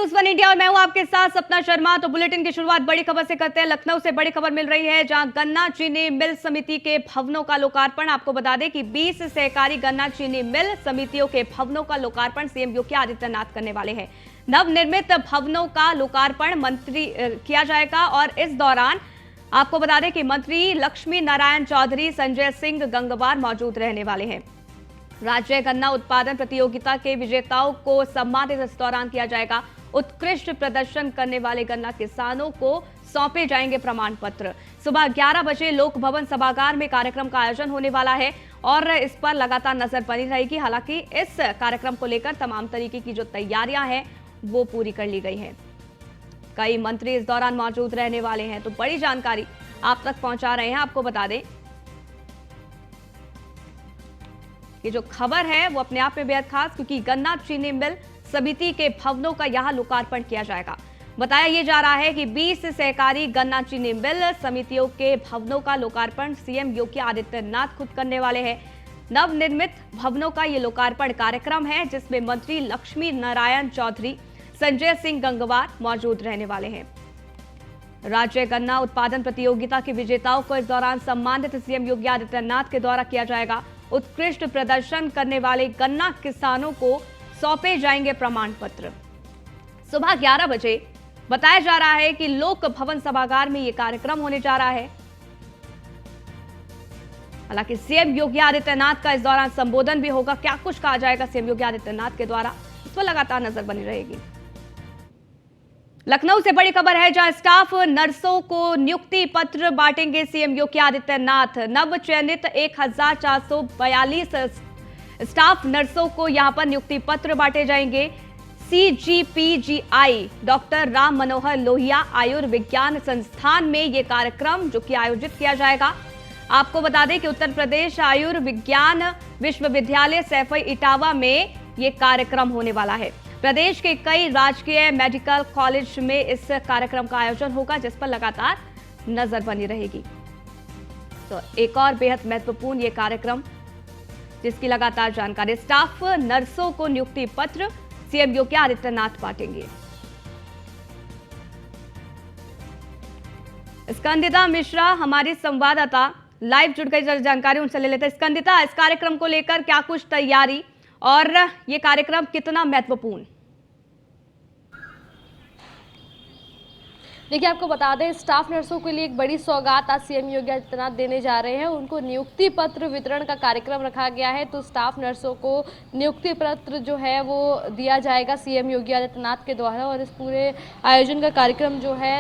News one India और मैं हूं आपके साथ सपना शर्मा। तो बुलेटिन की शुरुआत बड़ी खबर से करते हैं। लखनऊ से बड़ी खबर मिल रही है, जहां गन्ना चीनी मिल समिति के भवनों का लोकार्पण। आपको बता दें कि 20 सहकारी गन्ना चीनी मिल समितियों के भवनों का लोकार्पण सीएम योगी आदित्यनाथ करने वाले हैं। नवनिर्मित भवनों का लोकार्पण मंत्री किया जाएगा और इस दौरान आपको बता दें कि मंत्री लक्ष्मी नारायण चौधरी, संजय सिंह गंगवार मौजूद रहने वाले हैं। राज्य गन्ना उत्पादन प्रतियोगिता के विजेताओं को सम्मानित इस दौरान किया जाएगा। उत्कृष्ट प्रदर्शन करने वाले गन्ना किसानों को सौंपे जाएंगे प्रमाण पत्र। सुबह 11 बजे लोक भवन सभागार में कार्यक्रम का आयोजन होने वाला है और इस पर लगातार नजर बनी रहेगी। हालांकि इस कार्यक्रम को लेकर तमाम तरीके की जो तैयारियां हैं वो पूरी कर ली गई हैं। कई मंत्री इस दौरान मौजूद रहने वाले हैं, तो बड़ी जानकारी आप तक पहुंचा रहे हैं। आपको बता दें ये जो खबर है वो अपने आप में बेहद खास, क्योंकि गन्ना चीनी मिल समिति के भवनों का यहां लोकार्पण किया जाएगा। बताया यह जा रहा है कि 20 सहकारी गन्ना चीनी मिल समितियों के भवनों का लोकार्पण सीएम योगी आदित्यनाथ खुद करने वाले हैं। नवनिर्मित भवनों का ये लोकार्पण कार्यक्रम है, जिसमें मंत्री लक्ष्मी नारायण चौधरी, संजय सिंह गंगवार मौजूद रहने वाले हैं। राज्य गन्ना उत्पादन प्रतियोगिता के विजेताओं को इस दौरान सम्मानित सीएम योगी आदित्यनाथ के द्वारा किया जाएगा। उत्कृष्ट प्रदर्शन करने वाले गन्ना किसानों को सौंपे जाएंगे प्रमाण पत्र। सुबह 11 बजे बताया जा रहा है कि लोक भवन सभागार में यह कार्यक्रम होने जा रहा है। हालांकि सीएम योगी आदित्यनाथ का इस दौरान संबोधन भी होगा। क्या कुछ कहा जाएगा सीएम योगी आदित्यनाथ के द्वारा, इस पर लगातार नजर बनी रहेगी। लखनऊ से बड़ी खबर है, जहां स्टाफ नर्सों को नियुक्ति पत्र बांटेंगे सीएम योगी आदित्यनाथ। नव चयनित 1442 स्टाफ नर्सों को यहां पर नियुक्ति पत्र बांटे जाएंगे। CGPGI डॉक्टर राम मनोहर लोहिया आयुर्विज्ञान संस्थान में यह कार्यक्रम जो कि आयोजित किया जाएगा। आपको बता दें कि उत्तर प्रदेश आयुर्विज्ञान विश्वविद्यालय सैफई इटावा में यह कार्यक्रम होने वाला है। प्रदेश के कई राजकीय मेडिकल कॉलेज में इस कार्यक्रम का आयोजन होगा, जिस पर लगातार नजर बनी रहेगी। तो एक और बेहद महत्वपूर्ण ये कार्यक्रम, जिसकी लगातार जानकारी। स्टाफ नर्सों को नियुक्ति पत्र सीएम योगी आदित्यनाथ बांटेंगे। स्कंदिता मिश्रा हमारी संवाददाता लाइव जुड़ गई, जानकारी उनसे ले लेते हैं। स्कंदिता, इस कार्यक्रम को लेकर क्या कुछ तैयारी और ये कार्यक्रम कितना महत्वपूर्ण? देखिए, आपको बता दें, स्टाफ नर्सों के लिए एक बड़ी सौगात आज सीएम योगी आदित्यनाथ देने जा रहे हैं। उनको नियुक्ति पत्र वितरण का कार्यक्रम रखा गया है। तो स्टाफ नर्सों को नियुक्ति पत्र जो है वो दिया जाएगा सीएम योगी आदित्यनाथ के द्वारा। और इस पूरे आयोजन का कार्यक्रम जो है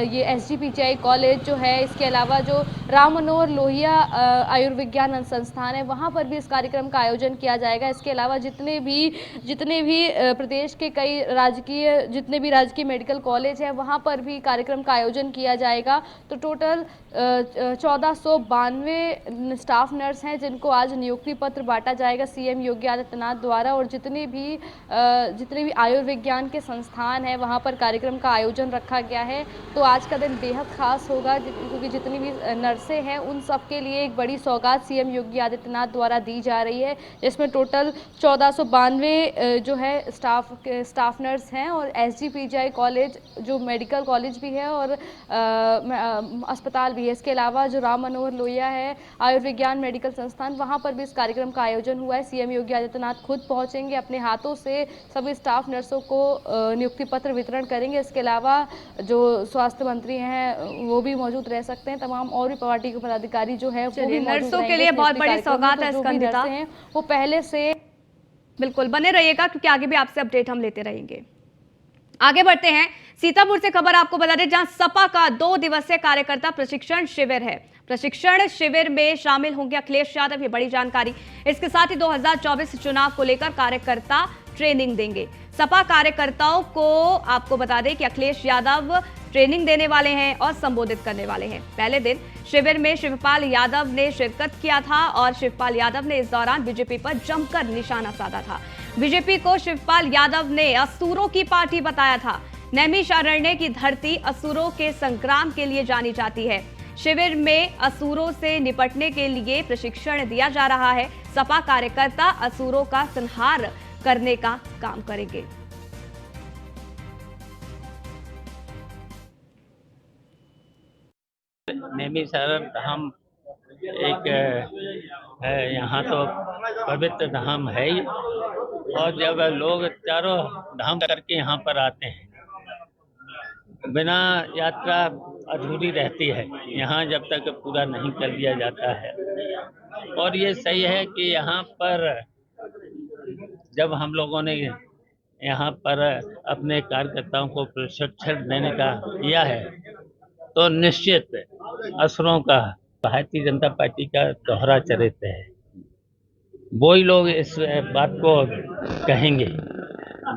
ये SGPGI कॉलेज जो है, इसके अलावा जो राम मनोहर लोहिया आयुर्विज्ञान संस्थान है, वहाँ पर भी इस कार्यक्रम का आयोजन किया जाएगा। इसके अलावा जितने भी प्रदेश के कई राजकीय मेडिकल कॉलेज है, वहाँ पर भी कार्यक्रम का आयोजन किया जाएगा। तो टोटल 1492 स्टाफ नर्स हैं जिनको आज नियुक्ति पत्र बांटा जाएगा सीएम योगी आदित्यनाथ द्वारा। और जितने भी आयुर्विज्ञान के संस्थान हैं, वहाँ पर कार्यक्रम का आयोजन रखा गया है। तो आज का दिन बेहद खास होगा, क्योंकि जितनी भी नर्सें हैं उन सबके लिए एक बड़ी सौगात सीएम योगी आदित्यनाथ द्वारा दी जा रही है, जिसमें टोटल 1492 जो है स्टाफ नर्स हैं। और SGPGI कॉलेज जो मेडिकल कॉलेज भी है और अस्पताल भी है। इसके अलावा जो राम मनोहर लोहिया है आयुर्विज्ञान मेडिकल संस्थान, वहाँ पर भी इस कार्यक्रम का आयोजन हुआ है। सीएम योगी आदित्यनाथ खुद पहुंचेंगे, अपने हाथों से सभी स्टाफ नर्सों को नियुक्ति पत्र वितरण करेंगे। इसके अलावा जो स्वास्थ्य मंत्री हैं वो भी मौजूद रह सकते हैं। तमाम और भी पार्टी के पदाधिकारी जो है वो भी नर्सों के लिए बहुत बड़ी सौगात है। स्कंदिता, वो पहले से बिल्कुल बने रहिएगा, क्योंकि आगे भी आपसे अपडेट हम लेते रहेंगे। आगे बढ़ते हैं, सीतापुर से खबर आपको बता दें, जहां सपा का 2 दिवसीय कार्यकर्ता प्रशिक्षण शिविर है। प्रशिक्षण शिविर में शामिल होंगे अखिलेश यादव, ये बड़ी जानकारी। इसके साथ ही 2024 चुनाव को लेकर कार्यकर्ता ट्रेनिंग देंगे। सपा कार्यकर्ताओं को आपको बता दें कि अखिलेश यादव ट्रेनिंग देने वाले हैं और संबोधित करने वाले हैं। पहले दिन शिविर में शिवपाल यादव ने शिरकत किया था और शिवपाल यादव ने इस दौरान बीजेपी पर जमकर निशाना साधा था। बीजेपी को शिवपाल यादव ने असुरों की पार्टी बताया था। नैमिषारण्य की धरती असुरों के संग्राम के लिए जानी जाती है। शिविर में असुरों से निपटने के लिए प्रशिक्षण दिया जा रहा है। सपा कार्यकर्ता असुरों का संहार करने का काम करेंगे। नैमिषारण्य धाम एक है, यहाँ तो पवित्र धाम है ही। और जब लोग चारों धाम करके यहाँ पर आते हैं, बिना यात्रा अधूरी रहती है यहाँ जब तक पूरा नहीं कर लिया जाता है। और ये सही है कि यहाँ पर जब हम लोगों ने यहाँ पर अपने कार्यकर्ताओं को प्रशिक्षण देने का किया है, तो निश्चित असुरों का भारतीय जनता पार्टी का दोहरा चरित्र है। वो ही लोग इस बात को कहेंगे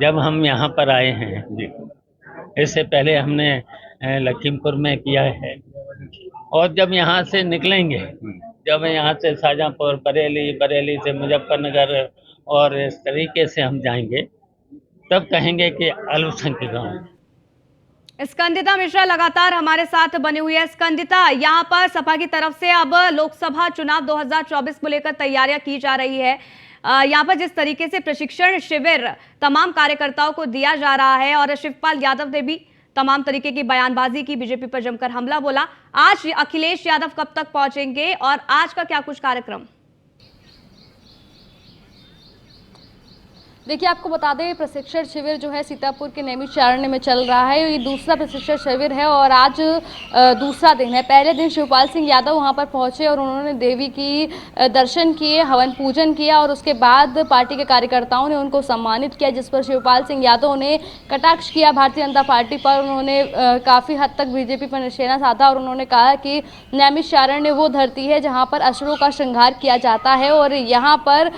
जब हम यहाँ पर आए हैं जी। इससे पहले हमने लखीमपुर में किया है, और जब यहाँ से निकलेंगे, जब यहाँ से शाहजहाँपुर, बरेली से मुजफ्फरनगर और इस तरीके से हम जाएंगे, तब कहेंगे कि अल्पसंख्यकों। स्कंदिता मिश्रा लगातार हमारे साथ बनी हुई है। स्कंदिता, यहाँ पर सपा की तरफ से अब लोकसभा चुनाव 2024 को लेकर तैयारियां की जा रही है। यहाँ पर जिस तरीके से प्रशिक्षण शिविर तमाम कार्यकर्ताओं को दिया जा रहा है, और शिवपाल यादव ने भी तमाम तरीके की बयानबाजी की, बीजेपी पर जमकर हमला बोला। आज अखिलेश यादव कब तक पहुंचेंगे और आज का क्या कुछ कार्यक्रम? देखिए, आपको बता दें, प्रशिक्षण शिविर जो है सीतापुर के नैमिषारण्य में चल रहा है। ये दूसरा प्रशिक्षण शिविर है और आज दूसरा दिन है। पहले दिन शिवपाल सिंह यादव वहां पर पहुंचे और उन्होंने देवी की दर्शन किए, हवन पूजन किया, और उसके बाद पार्टी के कार्यकर्ताओं ने उनको सम्मानित किया, जिस पर शिवपाल सिंह यादव ने कटाक्ष किया भारतीय जनता पार्टी पर। उन्होंने काफ़ी हद तक बीजेपी पर निशाना साधा और उन्होंने कहा कि नैमिषारण्य वो धरती है जहाँ पर असुरों का श्रृंगार किया जाता है, और यहाँ पर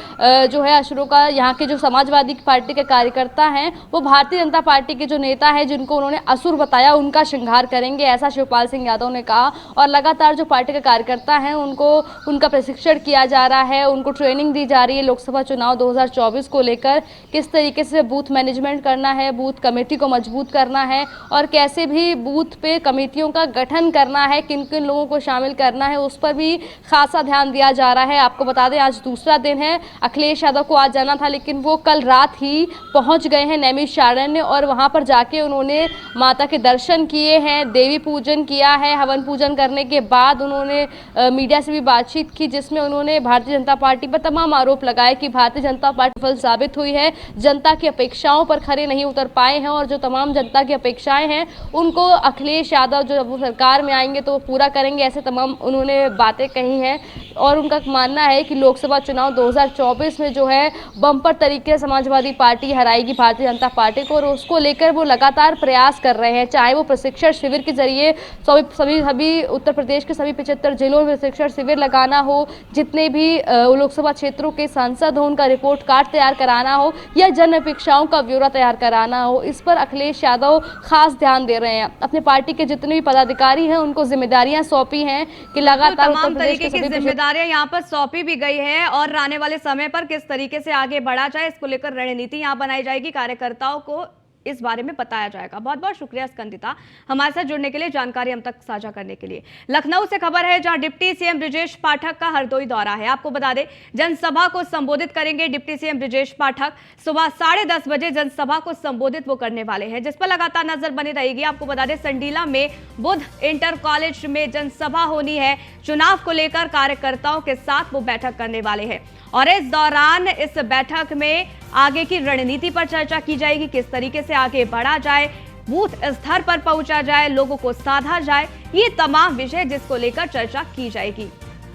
जो है असुरों का, यहाँ के जो समाजवादी पार्टी के कार्यकर्ता हैं वो भारतीय जनता पार्टी के जो नेता हैं जिनको उन्होंने असुर बताया उनका श्रृंगार करेंगे, ऐसा शिवपाल सिंह यादव ने कहा। और लगातार जो पार्टी के कार्यकर्ता हैं उनको उनका प्रशिक्षण किया जा रहा है, उनको ट्रेनिंग दी जा रही है लोकसभा चुनाव 2024 को लेकर, किस तरीके से बूथ मैनेजमेंट करना है, बूथ कमेटी को मजबूत करना है, और कैसे भी बूथ पे कमेटियों का गठन करना है, किन किन लोगों को शामिल करना है, उस पर भी खासा ध्यान दिया जा रहा है। आपको बता दें, आज दूसरा दिन है। अखिलेश यादव को आज जाना था, लेकिन वो कल रात ही पहुंच गए हैं नैमिषारण्य, और वहां पर जाके उन्होंने माता के दर्शन किए हैं, देवी पूजन किया है। हवन पूजन करने के बाद उन्होंने मीडिया से भी बातचीत की, जिसमें उन्होंने भारतीय जनता पार्टी पर तमाम आरोप लगाए कि भारतीय जनता पार्टी विफल साबित हुई है, जनता की अपेक्षाओं पर खरे नहीं उतर पाए हैं, और जो तमाम जनता की अपेक्षाएं हैं उनको अखिलेश यादव जब वो सरकार में आएंगे तो वो पूरा करेंगे, ऐसे तमाम उन्होंने बातें कही हैं। और उनका मानना है कि लोकसभा चुनाव 2024 में जो है बम्पर तरीके से समाजवादी पार्टी हराएगी भारतीय जनता पार्टी को, और उसको लेकर वो लगातार प्रयास कर रहे हैं, चाहे वो प्रशिक्षण शिविर के जरिए सभी उत्तर प्रदेश के सभी 75 जिलों में प्रशिक्षण शिविर लगाना हो, जितने भी लोकसभा क्षेत्रों के सांसद हो उनका रिपोर्ट कार्ड तैयार कराना हो, या जन अपेक्षाओं का ब्यौरा तैयार कराना हो। इस पर अखिलेश यादव खास ध्यान दे रहे हैं। अपने पार्टी के जितने भी पदाधिकारी हैं उनको जिम्मेदारियां सौंपी हैं कि लगातार तमाम तरीके की जिम्मेदारियां यहाँ पर सौंपी भी गई है, और आने वाले समय पर किस तरीके से आगे बढ़ा जाए इसको लेकर रणनीति यहाँ बनाई जाएगी, कार्यकर्ताओं को इस बारे में बताया जाएगा। बहुत बहुत शुक्रिया स्कंदिता, हमारे साथ जुड़ने के लिए, जानकारी हम तक साझा करने के लिए। लखनऊ से खबर है, जहां डिप्टी सीएम ब्रजेश पाठक का हरदोई दौरा है। आपको बता दें, जनसभा को संबोधित करेंगे डिप्टी सीएम ब्रजेश पाठक। सुबह 10:30 बजे जनसभा को संबोधित वो करने वाले हैं, जिस पर लगातार नजर बनी रहेगी। आपको बता दें, संडीला में बुध इंटर कॉलेज में जनसभा होनी है। चुनाव को लेकर कार्यकर्ताओं के साथ वो बैठक करने वाले हैं, और इस दौरान इस बैठक में आगे की रणनीति पर चर्चा की जाएगी, किस तरीके से आगे बढ़ा जाए, बूथ स्तर पर पहुंचा जाए, लोगों को साधा जाए, ये तमाम विषय जिसको लेकर चर्चा की जाएगी।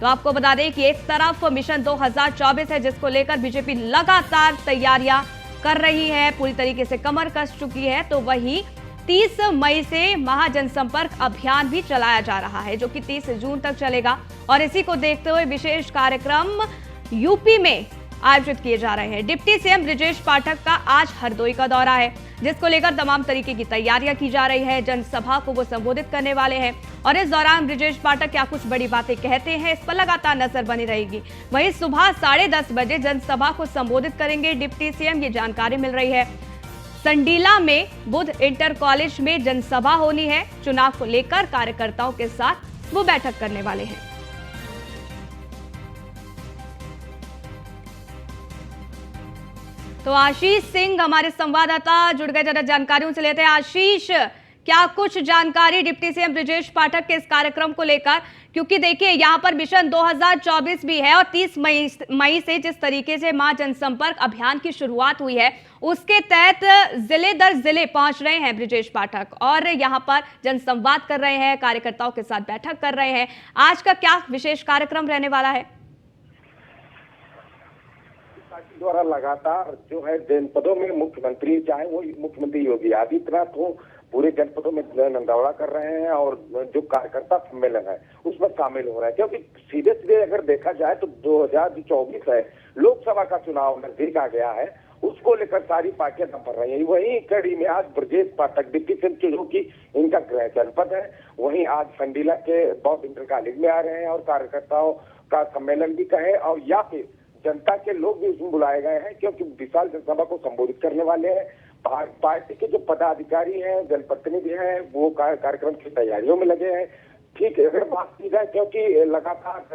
तो आपको बता दें कि एक तरफ मिशन 2024 है, जिसको लेकर बीजेपी लगातार तैयारियां कर रही है, पूरी तरीके से कमर कस चुकी है, तो वहीं 30 मई से महाजनसंपर्क अभियान भी चलाया जा रहा है, जो कि 30 जून तक चलेगा। और इसी को देखते हुए विशेष कार्यक्रम यूपी में आयोजित किए जा रहे हैं। डिप्टी सीएम ब्रजेश पाठक का आज हरदोई का दौरा है, जिसको लेकर तमाम तरीके की तैयारियां की जा रही है। जनसभा को वो संबोधित करने वाले हैं, और इस दौरान ब्रजेश पाठक क्या कुछ बड़ी बातें कहते हैं, इस पर लगातार नजर बनी रहेगी। वहीं सुबह 10:30 बजे जनसभा को संबोधित करेंगे डिप्टी सीएम, ये जानकारी मिल रही है। संडीला में बुध इंटर कॉलेज में जनसभा होनी है। चुनाव को लेकर कार्यकर्ताओं के साथ वो बैठक करने वाले हैं। तो आशीष सिंह हमारे संवाददाता जुड़ गए, ज्यादा जानकारी उनसे लेते हैं। आशीष, क्या कुछ जानकारी डिप्टी सीएम ब्रजेश पाठक के इस कार्यक्रम को लेकर, क्योंकि देखिए यहाँ पर मिशन 2024 भी है और 30 मई से जिस तरीके से मां जनसंपर्क अभियान की शुरुआत हुई है उसके तहत जिले दर जिले पहुंच रहे हैं ब्रजेश पाठक और यहाँ पर जनसंवाद कर रहे हैं, कार्यकर्ताओं के साथ बैठक कर रहे हैं। आज का क्या विशेष कार्यक्रम रहने वाला है? द्वारा लगातार जो है जनपदों में मुख्यमंत्री, चाहे वो मुख्यमंत्री योगी आदित्यनाथ हो, पूरे जनपदों में दौरा कर रहे हैं और जो कार्यकर्ता सम्मेलन है उसमें शामिल हो रहा है। क्योंकि सीधे सीधे अगर देखा जाए तो 2024 है, लोकसभा का चुनाव नजदीक आ गया है, उसको लेकर सारी पार्टियां दम भर रही है। वहीं कड़ी में आज ब्रजेश पाठक डिप्टी सीएम जो कि इनका गृह जनपद है, वहीं आज संडीला के बॉस इंटर कॉलेज में आ रहे हैं और कार्यकर्ताओं का सम्मेलन भी कहे और या फिर जनता के लोग भी उसमें बुलाए गए हैं, क्योंकि विशाल जनसभा को संबोधित करने वाले हैं। पार्टी के जो पदाधिकारी हैं, जनप्रतिनिधि हैं, वो कार्यक्रम की तैयारियों में लगे हैं। ठीक है, अगर बात की जाए क्योंकि लगातार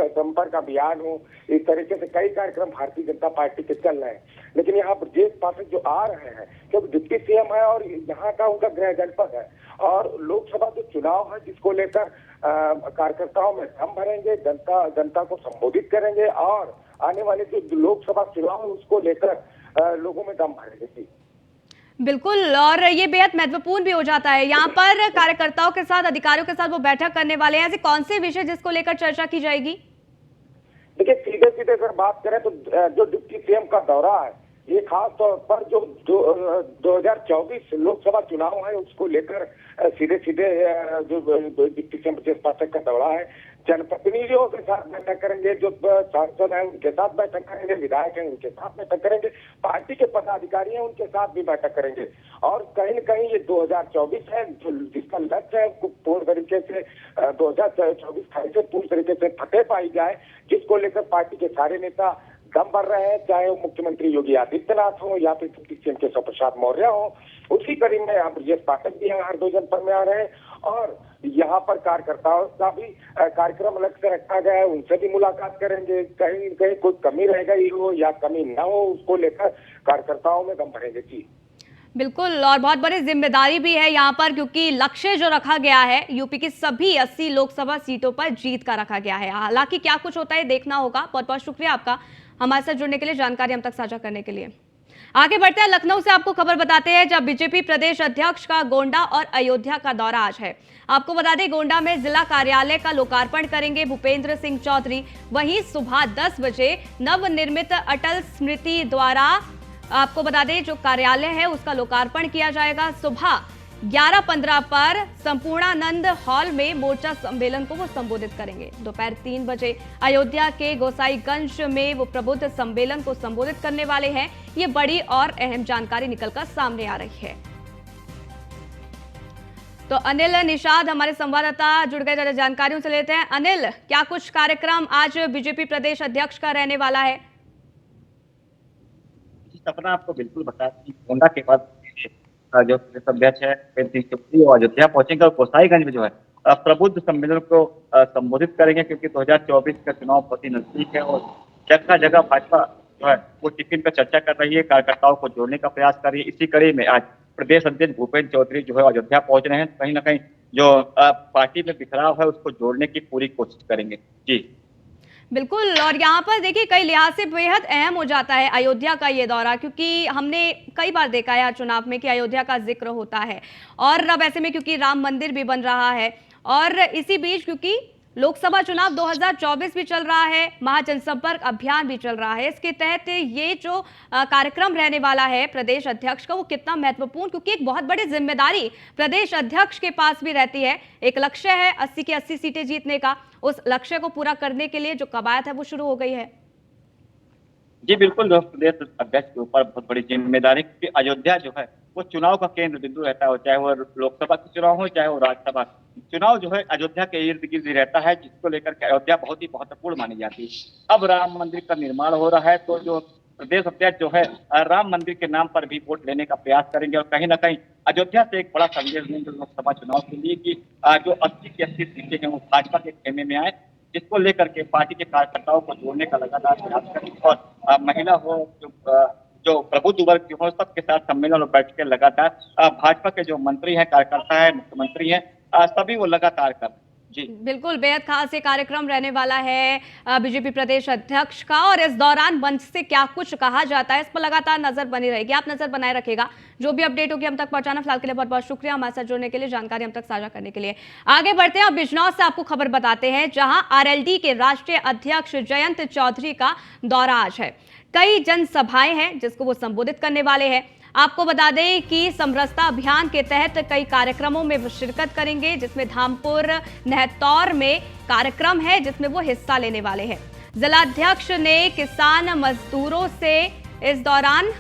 संपर्क अभियान हो, इस तरीके से कई कार्यक्रम भारतीय जनता पार्टी के चल रहे हैं, लेकिन यहाँ ब्रजेश पाठक जो आ रहे हैं क्योंकि डिप्टी सीएम है और यहाँ का उनका गृह जनपद है और लोकसभा जो चुनाव है जिसको लेकर कार्यकर्ताओं में दम भरेंगे, जनता को संबोधित करेंगे और आने वाले जो लोकसभा चुनाव है उसको लेकर लोगों में दम भरेंगे। बिल्कुल, और ये बेहद महत्वपूर्ण भी हो जाता है। यहाँ पर कार्यकर्ताओं के साथ, अधिकारियों के साथ वो बैठक करने वाले हैं। ऐसे कौन से विषय जिसको लेकर चर्चा की जाएगी? देखिए, सीधे सीधे अगर बात करें तो जो डिप्टी सीएम का दौरा है ये खास तौर पर जो 2024 लोकसभा चुनाव है उसको लेकर सीधे सीधे जो डिप्टी सीएम ब्रजेश पाठक का दौरा है, जनप्रतिनिधियों के साथ बैठक करेंगे, जो सांसद हैं उनके साथ बैठक करेंगे, विधायक हैं उनके साथ बैठक करेंगे, पार्टी के पदाधिकारी हैं उनके साथ भी बैठक करेंगे और कहीं न कहीं ये 2024 है जो जिसका लक्ष्य है उसको पूर्ण तरीके से 2024 से पूर्ण तरीके से फतेह पाई जाए, जिसको लेकर पार्टी के सारे नेता दम भर रहे हैं, चाहे वो मुख्यमंत्री योगी आदित्यनाथ हो या फिर डिप्टी सीएम केशव प्रसाद मौर्य हो। उसी कड़ी में यहाँ ब्रजेश पाठक भी यहाँ हरदोई जनपद में आ रहे हैं और यहाँ पर कार्यकर्ताओं का भी कार्यक्रम अलग से रखा गया है, उनसे भी मुलाकात करेंगे। कहीं कहीं कोई कमी रह गई हो या कमी न हो उसको लेकर कार्यकर्ताओं में दम भरेंगे। जी बिल्कुल, और बहुत बड़ी जिम्मेदारी भी है यहाँ पर, क्योंकि लक्ष्य जो रखा गया है यूपी की सभी 80 लोकसभा सीटों पर जीत का रखा गया है। हालांकि क्या कुछ होता है देखना होगा। बहुत बहुत शुक्रिया आपका हमारे साथ जुड़ने के लिए, जानकारी हम तक साझा करने के लिए। आगे बढ़ते हैं, लखनऊ से आपको खबर बताते हैं जब बीजेपी प्रदेश अध्यक्ष का गोंडा और अयोध्या का दौरा आज है। आपको बता दें गोंडा में जिला कार्यालय का लोकार्पण करेंगे भूपेंद्र सिंह चौधरी। वहीं सुबह 10 बजे नवनिर्मित अटल स्मृति द्वारा आपको बता दें जो कार्यालय है उसका लोकार्पण किया जाएगा। सुबह 11:15 पर संपूर्णानंद हॉल में मोर्चा सम्मेलन को वो संबोधित करेंगे। दोपहर 3 बजे अयोध्या के गोसाईगंज में वो प्रबुद्ध सम्मेलन को संबोधित करने वाले हैं। ये बड़ी और अहम जानकारी निकलकर सामने आ रही है। तो अनिल निषाद हमारे संवाददाता जुड़ गए, ज्यादा जानकारियों से लेते हैं। अनिल, क्या कुछ कार्यक्रम आज बीजेपी प्रदेश अध्यक्ष का रहने वाला है? सपना आपको बिल्कुल बता दी, गोंडा के बाद जो प्रदेश अध्यक्ष है वो अयोध्या पहुंचेंगे और गोसाईगंज में जो है प्रबुद्ध सम्मेलन को संबोधित करेंगे, क्योंकि 2024 का चुनाव बहुत ही नजदीक है और जगह जगह भाजपा जो है वो टिफिन पर चर्चा कर रही है, कार्यकर्ताओं को जोड़ने का प्रयास कर रही है। इसी कड़ी में आज प्रदेश अध्यक्ष भूपेंद्र चौधरी जो है अयोध्या पहुंच रहे हैं। कहीं ना कहीं जो पार्टी में बिखराव है उसको जोड़ने की पूरी कोशिश करेंगे। जी बिल्कुल, और यहाँ पर देखिए कई लिहाज से बेहद अहम हो जाता है अयोध्या का ये दौरा, क्योंकि हमने कई बार देखा है चुनाव में कि अयोध्या का जिक्र होता है और अब ऐसे में क्योंकि राम मंदिर भी बन रहा है और इसी बीच क्योंकि लोकसभा चुनाव 2024 भी चल रहा है, महाजनसंपर्क अभियान भी चल रहा है, इसके तहत ये जो कार्यक्रम रहने वाला है प्रदेश अध्यक्ष का वो कितना महत्वपूर्ण, क्योंकि एक बहुत बड़ी जिम्मेदारी प्रदेश अध्यक्ष के पास भी रहती है। एक लक्ष्य है 80 की 80 सीटें जीतने का, उस लक्ष्य को पूरा करने के लिए जो कवायद है वो शुरू हो गई है। जी बिल्कुल, प्रदेश अध्यक्ष के ऊपर बहुत बड़ी जिम्मेदारी, क्योंकि अयोध्या जो है वो चुनाव का केंद्र बिंदु रहता है, चाहे वो लोकसभा का चुनाव हो चाहे वो राज्यसभा चुनाव जो है अयोध्या के इर्द गिर्द रहता है, जिसको लेकर के अयोध्या बहुत ही महत्वपूर्ण मानी जाती है। अब राम मंदिर का निर्माण हो रहा है तो जो प्रदेश अध्यक्ष जो है राम मंदिर के नाम पर भी वोट लेने का प्रयास करेंगे और कहीं ना कहीं अयोध्या से एक बड़ा संदेश देंगे लोकसभा चुनाव के लिए कि जो 80 की 80 सीटें हैं वो भाजपा के खेमे में आए, जिसको लेकर के पार्टी के कार्यकर्ताओं को जोड़ने का लगातार प्रयास करेंगे और महिला हो जो प्रबुद्ध वर्ग हो सबके साथ सम्मेलन और बैठकें लगातार भाजपा के जो मंत्री हैं, कार्यकर्ता है, मुख्यमंत्री हैं, सभी वो लगातार कर रहे हैं। जी बिल्कुल, बेहद खास ये कार्यक्रम रहने वाला है बीजेपी प्रदेश अध्यक्ष का, और इस दौरान मंच से क्या कुछ कहा जाता है इस पर लगातार नजर बनी रहेगी। आप नजर बनाए रखेगा, जो भी अपडेट होगी हम तक पहुंचाना। फिलहाल के लिए बहुत बहुत शुक्रिया हमारे साथ जुड़ने के लिए, जानकारी हम तक साझा करने के लिए। आगे बढ़ते हैं, अब बिजनौर से आपको खबर बताते हैं, जहां आरएलडी के राष्ट्रीय अध्यक्ष जयंत चौधरी का दौरा आज है। कई जनसभाएं हैं जिसको वो संबोधित करने वाले हैं। आपको बता दें कि समरसता अभियान के तहत कई कार्यक्रमों में वो शिरकत करेंगे, जिसमें धामपुर नहतौर में कार्यक्रम है जिसमें वो हिस्सा लेने वाले हैं। जिलाध्यक्ष ने किसान मजदूरों से इस दौरान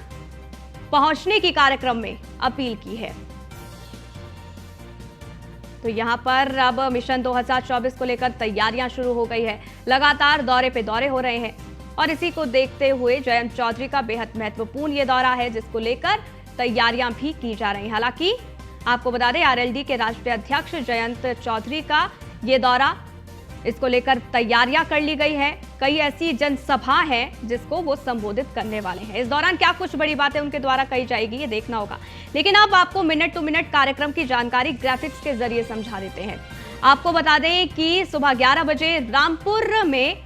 पहुंचने की कार्यक्रम में अपील की है। तो यहां पर अब मिशन 2024 को लेकर तैयारियां शुरू हो गई है। लगातार दौरे पे दौरे हो रहे हैं और इसी को देखते हुए जयंत चौधरी का बेहद महत्वपूर्ण ये दौरा है, जिसको लेकर तैयारियां भी की जा रही हैं। हालांकि आपको बता दें, आरएलडी के राष्ट्रीय अध्यक्ष जयंत चौधरी का ये दौरा, इसको लेकर तैयारियां कर ली गई है। कई ऐसी जनसभा हैं जिसको वो संबोधित करने वाले हैं। इस दौरान क्या कुछ बड़ी बातें उनके द्वारा कही जाएगी ये देखना होगा, लेकिन अब आपको मिनट टू मिनट कार्यक्रम की जानकारी ग्राफिक्स के जरिए समझा देते हैं। आपको बता दें कि सुबह 11 बजे रामपुर में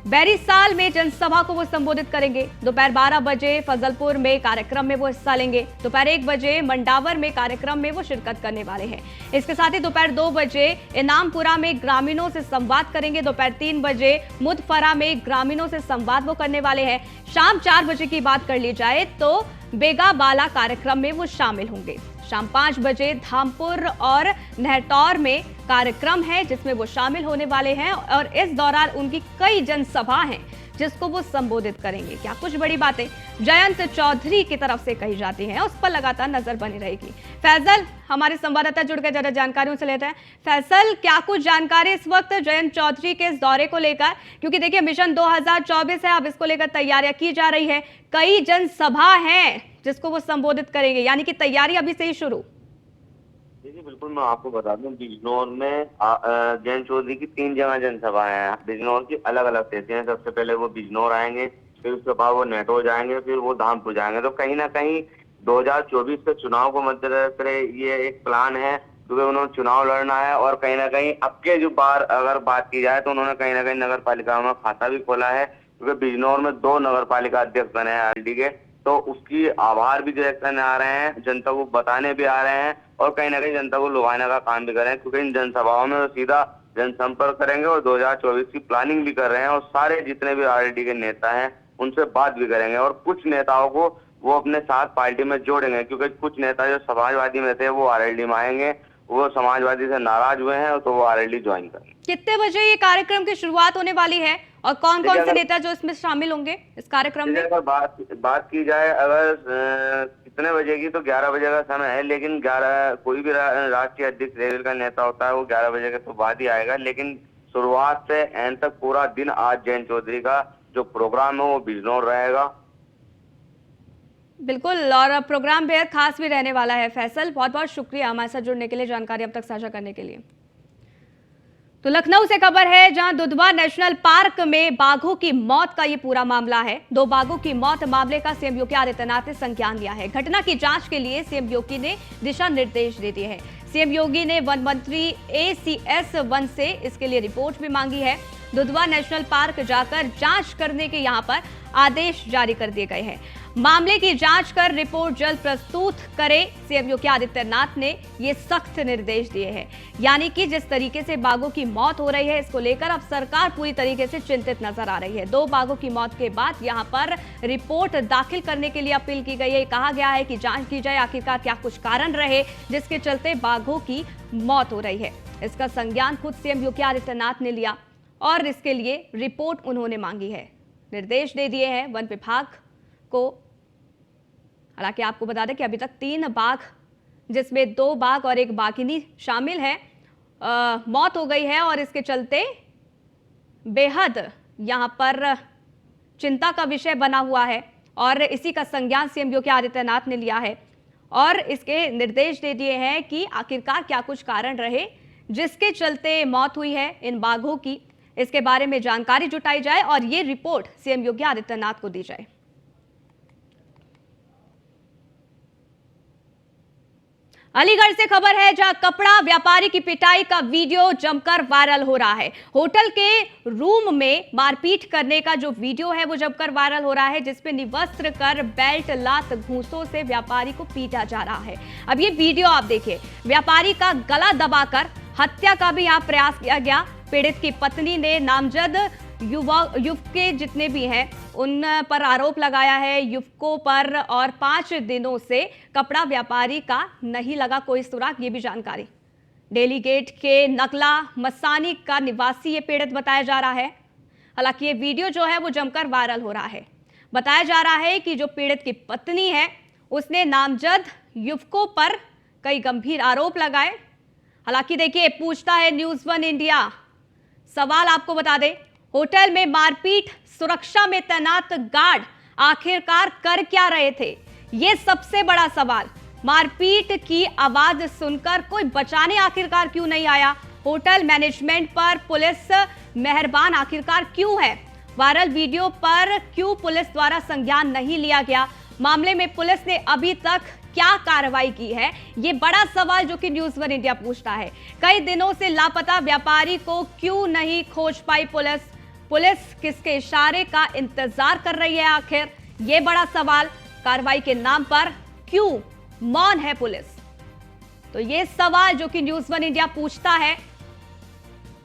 बैरीसाल में जनसभा को वो संबोधित करेंगे। दोपहर 12 बजे फजलपुर में कार्यक्रम में वो हिस्सा लेंगे। दोपहर 1 बजे मंडावर में कार्यक्रम में वो शिरकत करने वाले हैं। इसके साथ ही दोपहर 2 बजे इनामपुरा में ग्रामीणों से संवाद करेंगे। दोपहर 3 बजे मुदफरा में ग्रामीणों से संवाद वो करने वाले हैं। शाम 4 बजे की बात कर ली जाए तो बेगाबाला कार्यक्रम में वो शामिल होंगे। शाम 5 बजे धामपुर और नहतौर में कार्यक्रम है जिसमें वो शामिल होने वाले हैं, और इस दौरान उनकी कई जनसभा हैं जिसको वो संबोधित करेंगे। क्या कुछ बड़ी बातें जयंत चौधरी की तरफ से कही जाती हैं, उस पर लगातार नजर बनी रहेगी। फैसल हमारे संवाददाता जुड़ गए, ज्यादा जानकारियों से लेते हैं। फैसल, क्या कुछ जानकारी इस वक्त जयंत चौधरी के इस दौरे को लेकर, क्योंकि देखिए मिशन 2024 है, अब इसको लेकर तैयारियां की जा रही है। कई जनसभा हैं जिसको वो संबोधित करेंगे, यानी कि तैयारी अभी से ही शुरू। जी बिल्कुल, मैं आपको बता दूं, बिजनौर में जयंत चौधरी की 3 जगह जनसभाएं हैं। बिजनौर की अलग अलग तहसील हैं। सबसे पहले वो बिजनौर आएंगे, फिर उसके बाद वो नहतौर जाएंगे, फिर वो धामपुर जाएंगे। तो कहीं ना कहीं 2024 के चुनाव को मद्देनजर रखकर ये एक प्लान है, क्योंकि उन्होंने चुनाव लड़ना है। और कहीं ना कहीं अब के जो बार अगर बात की जाए तो उन्होंने कहीं ना कहीं नगर पालिका में खाता भी खोला है, क्योंकि बिजनौर में 2 नगर पालिका अध्यक्ष बने हैं आरएलडी के। तो उसकी आभार भी व्यक्त करने आ रहे हैं, जनता को बताने भी आ रहे हैं, और कहीं ना कहीं जनता को लुभाने का काम भी कर रहे हैं, क्योंकि इन जनसभाओं में वो सीधा जनसंपर्क करेंगे और 2024 की प्लानिंग भी कर रहे हैं। और सारे जितने भी आरएलडी के नेता हैं उनसे बात भी करेंगे, और कुछ नेताओं को वो अपने साथ पार्टी में जोड़ेंगे, क्योंकि कुछ नेता जो समाजवादी में थे वो आरएलडी में आएंगे। वो समाजवादी से नाराज हुए हैं तो वो आरएलडी ज्वाइन करेंगे। कितने बजे ये कार्यक्रम की शुरुआत होने वाली है, और कौन कौन से नेता जो इसमें शामिल होंगे इस कार्यक्रम में? अगर बात की जाए अगर कितने बजे की, तो 11 बजे का समय है। लेकिन 11 कोई भी राष्ट्रीय अध्यक्ष लेवल का नेता होता है वो 11 बजे के तो बाद ही आएगा। लेकिन शुरुआत से एंड तक पूरा दिन आज जयंत चौधरी का जो प्रोग्राम है वो बिजनौर रहेगा। बिल्कुल, और प्रोग्राम बेहद खास भी रहने वाला है। फैसल, बहुत बहुत शुक्रिया हमारे साथ जुड़ने के लिए, जानकारी अब तक साझा करने के लिए। तो लखनऊ से खबर है, जहां दुधवा नेशनल पार्क में बाघों की मौत का ये पूरा मामला है। 2 बाघों की मौत मामले का सीएम योगी आदित्यनाथ ने संज्ञान लिया है। घटना की जांच के लिए सीएम योगी ने दिशा निर्देश दे दिए हैं। सीएम योगी ने वन मंत्री ACS 1 से इसके लिए रिपोर्ट भी मांगी है। दुधवा नेशनल पार्क जाकर जांच करने के यहां पर आदेश जारी कर दिए गए हैं। मामले की जांच कर रिपोर्ट जल्द प्रस्तुत करे, सीएम योगी आदित्यनाथ ने ये सख्त निर्देश दिए हैं। यानी कि जिस तरीके से बाघों की मौत हो रही है, इसको लेकर अब सरकार पूरी तरीके से चिंतित नजर आ रही है। 2 बाघों की मौत के बाद यहां पर रिपोर्ट दाखिल करने के लिए अपील की गई है। कहा गया है कि जांच की जाए आखिरकार क्या कुछ कारण रहे जिसके चलते बाघों की मौत हो रही है। इसका संज्ञान खुद सीएम योगी आदित्यनाथ ने लिया और इसके लिए रिपोर्ट उन्होंने मांगी है, निर्देश दे दिए हैं वन विभाग को। हालांकि आपको बता दें कि अभी तक 3 बाघ, जिसमें 2 बाघ और 1 बाघिनी शामिल है, मौत हो गई है, और इसके चलते बेहद यहां पर चिंता का विषय बना हुआ है। और इसी का संज्ञान सीएम योगी आदित्यनाथ ने लिया है और इसके निर्देश दे दिए हैं कि आखिरकार क्या कुछ कारण रहे जिसके चलते मौत हुई है इन बाघों की, इसके बारे में जानकारी जुटाई जाए और ये रिपोर्ट सीएम योगी आदित्यनाथ को दी जाए। अलीगढ़ से खबर है जहां कपड़ा व्यापारी की पिटाई का वीडियो जमकर वायरल हो रहा है। होटल के रूम में मारपीट करने का जो वीडियो है वो जमकर वायरल हो रहा है, जिसमें निवस्त्र कर बेल्ट लात घूंसों से व्यापारी को पीटा जा रहा है। अब ये वीडियो आप देखिए, व्यापारी का गला दबाकर हत्या का भी यहाँ प्रयास किया गया। पीड़ित की पत्नी ने नामजद युवक के जितने भी हैं उन पर आरोप लगाया है, युवकों पर, और 5 दिनों से कपड़ा व्यापारी का नहीं लगा कोई सुराग। ये भी जानकारी। डेली गेट के नकला मसानी का निवासी ये पीड़ित बताया जा रहा है। हालांकि ये वीडियो जो है वो जमकर वायरल हो रहा है। बताया जा रहा है कि जो पीड़ित की पत्नी है उसने नामजद युवकों पर कई गंभीर आरोप लगाए। हालांकि देखिए, पूछता है न्यूज़ 1 इंडिया, सवाल आपको बता दें, होटल में मारपीट, सुरक्षा में तैनात गार्ड आखिरकार कर क्या रहे थे? यह सबसे बड़ा सवाल। मारपीट की आवाज सुनकर कोई बचाने आखिरकार क्यों नहीं आया? होटल मैनेजमेंट पर पुलिस मेहरबान आखिरकार क्यों है? वायरल वीडियो पर क्यों पुलिस द्वारा संज्ञान नहीं लिया गया? मामले में पुलिस ने अभी तक क्या कार्रवाई की है? ये बड़ा सवाल जो कि न्यूज़ 1 इंडिया पूछता है। कई दिनों से लापता व्यापारी को क्यों नहीं खोज पाई पुलिस? पुलिस किसके इशारे का इंतजार कर रही है आखिर? ये बड़ा सवाल। कार्रवाई के नाम पर क्यों मौन है पुलिस? तो ये सवाल जो कि न्यूज़ 1 इंडिया पूछता है।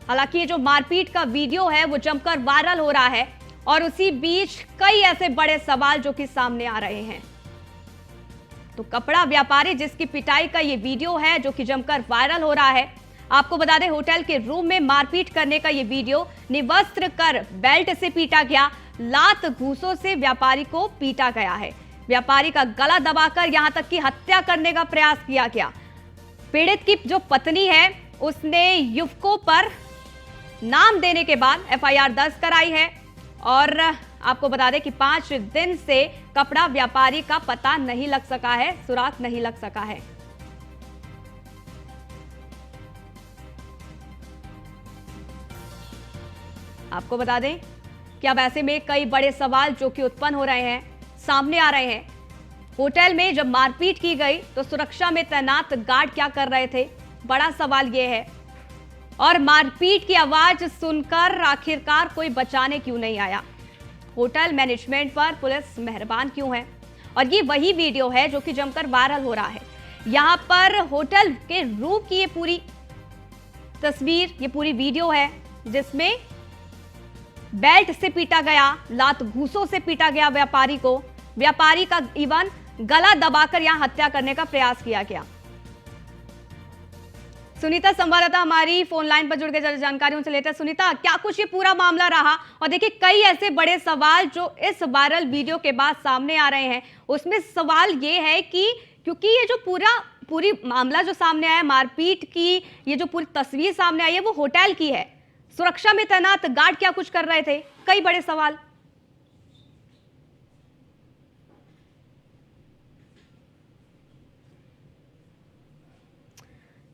हालांकि ये जो मारपीट का वीडियो है वो जमकर वायरल हो रहा है, और उसी बीच कई ऐसे बड़े सवाल जो कि सामने आ रहे हैं। तो कपड़ा व्यापारी जिसकी पिटाई का ये वीडियो है जो कि जमकर वायरल हो रहा है, आपको बता दें होटल के रूम में मारपीट करने का ये वीडियो, निवस्त्र कर बेल्ट से पीटा गया, लात घूंसों से व्यापारी को पीटा गया है। व्यापारी का गला दबाकर यहां तक कि हत्या करने का प्रयास किया गया। पीड़ित की जो पत्नी है उसने युवकों पर नाम देने के बाद एफआईआर दर्ज कराई है, और आपको बता दें कि 5 दिन से कपड़ा व्यापारी का पता नहीं लग सका है, सुराग नहीं लग सका है। आपको बता दें कि अब ऐसे में कई बड़े सवाल जो कि उत्पन्न हो रहे हैं, सामने आ रहे हैं। होटल में जब मारपीट की गई तो सुरक्षा में तैनात गार्ड क्या कर रहे थे? बड़ा सवाल यह है। और मारपीट की आवाज सुनकर आखिरकार कोई बचाने क्यों नहीं आया? होटल मैनेजमेंट पर पुलिस मेहरबान क्यों है? और ये वही वीडियो है जो कि जमकर वायरल हो रहा है। यहां पर होटल के रूम की ये पूरी तस्वीर, ये पूरी वीडियो है जिसमें बेल्ट से पीटा गया, लात घूंसों से पीटा गया व्यापारी को। व्यापारी का इवन गला दबाकर यहां हत्या करने का प्रयास किया गया। सुनीता संवाददाता हमारी फोन लाइन पर जुड़ के ज्यादा जानकारी उनसे लेते हैं। सुनीता, क्या कुछ ये पूरा मामला रहा? और देखिए, कई ऐसे बड़े सवाल जो इस वायरल वीडियो के बाद सामने आ रहे हैं, उसमें सवाल ये है कि क्योंकि ये जो पूरी मामला जो सामने आया, मारपीट की ये जो पूरी तस्वीर सामने आई है वो होटल की है। सुरक्षा में तैनात गार्ड क्या कुछ कर रहे थे? कई बड़े सवाल।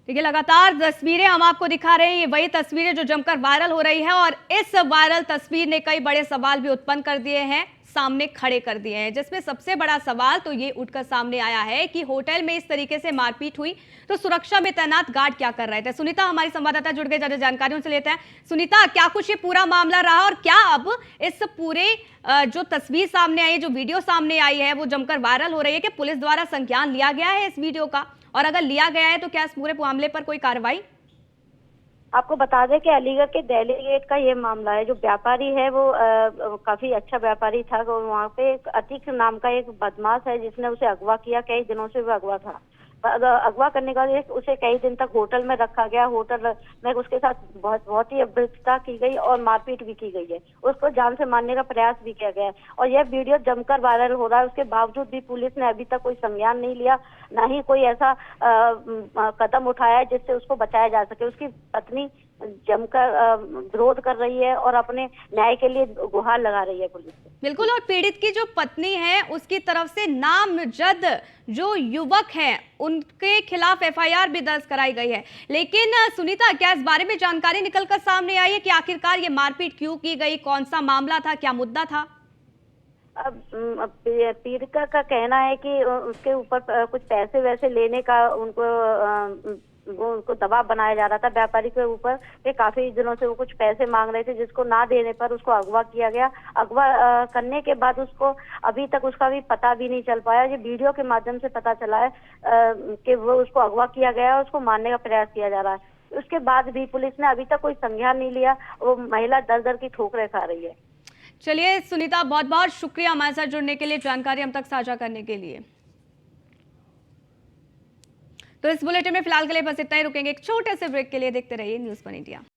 देखिए, लगातार तस्वीरें हम आपको दिखा रहे हैं, ये वही तस्वीरें जो जमकर वायरल हो रही है, और इस वायरल तस्वीर ने कई बड़े सवाल भी उत्पन्न कर दिए हैं, सामने खड़े कर दिए हैं। जिसमें सबसे बड़ा सवाल तो ये उठकर सामने आया है कि होटल में इस तरीके से मारपीट हुई तो सुरक्षा में तैनात गार्ड क्या कर रहे थे? सुनीता हमारी संवाददाता जुड़ गए, ज्यादा जानकारी उनसे लेते हैं। सुनीता, क्या कुछ ये पूरा मामला रहा, और क्या अब इस पूरे जो तस्वीर सामने आई है, जो वीडियो सामने आई है वो जमकर वायरल हो रही है, कि पुलिस द्वारा संज्ञान लिया गया है इस वीडियो का? और अगर लिया गया है तो क्या इस पूरे मामले पर कोई कार्रवाई? आपको बता दें कि अलीगढ़ के दिल्ली गेट का ये मामला है। जो व्यापारी है वो काफी अच्छा व्यापारी था। वहाँ पे एक अतीक नाम का एक बदमाश है जिसने उसे अगवा किया। कई दिनों से वो अगवा था। अगवा करने का उसे कई दिन तक होटल में रखा गया। होटल में उसके साथ बहुत ही अभद्रता की गई और मारपीट भी की गई है। उसको जान से मारने का प्रयास भी किया गया है, और यह वीडियो जमकर वायरल हो रहा है। उसके बावजूद भी पुलिस ने अभी तक कोई संज्ञान नहीं लिया, ना ही कोई ऐसा कदम उठाया है जिससे उसको बचाया जा सके। उसकी पत्नी जमकर विरोध कर रही है और अपने न्याय के लिए गुहार लगा रही है पुलिस से। बिल्कुल, और पीड़ित की जो पत्नी है उसकी तरफ से नामजद जो युवक हैं उनके खिलाफ एफआईआर भी दर्ज कराई गई है। लेकिन सुनीता, क्या इस बारे में जानकारी निकलकर सामने आई है कि आखिरकार ये मारपीट क्यों की गई? कौन सा मामला था, क्या मुद्दा था? पीड़िता का कहना है कि उसके ऊपर कुछ पैसे वैसे लेने का उनको दबाव बनाया जा रहा था व्यापारी के ऊपर कि काफी दिनों से वो कुछ पैसे मांग रहे थे, जिसको ना देने पर उसको अगवा किया गया। अगवा करने के बाद उसको अभी तक उसका भी पता भी नहीं चल पाया। ये वीडियो के माध्यम से पता चला है कि वो उसको अगवा किया गया और उसको मारने का प्रयास किया जा रहा है। उसके बाद भी पुलिस ने अभी तक कोई संज्ञान नहीं लिया। वो महिला दर दर की ठोकरें खा रही है। चलिए सुनीता, बहुत बहुत शुक्रिया हमारे साथ जुड़ने के लिए, जानकारी हम तक साझा करने के लिए। तो इस बुलेटिन में फिलहाल के लिए बस इतना ही, रुकेंगे एक छोटे से ब्रेक के लिए। देखते रहिए न्यूज़ 1 इंडिया।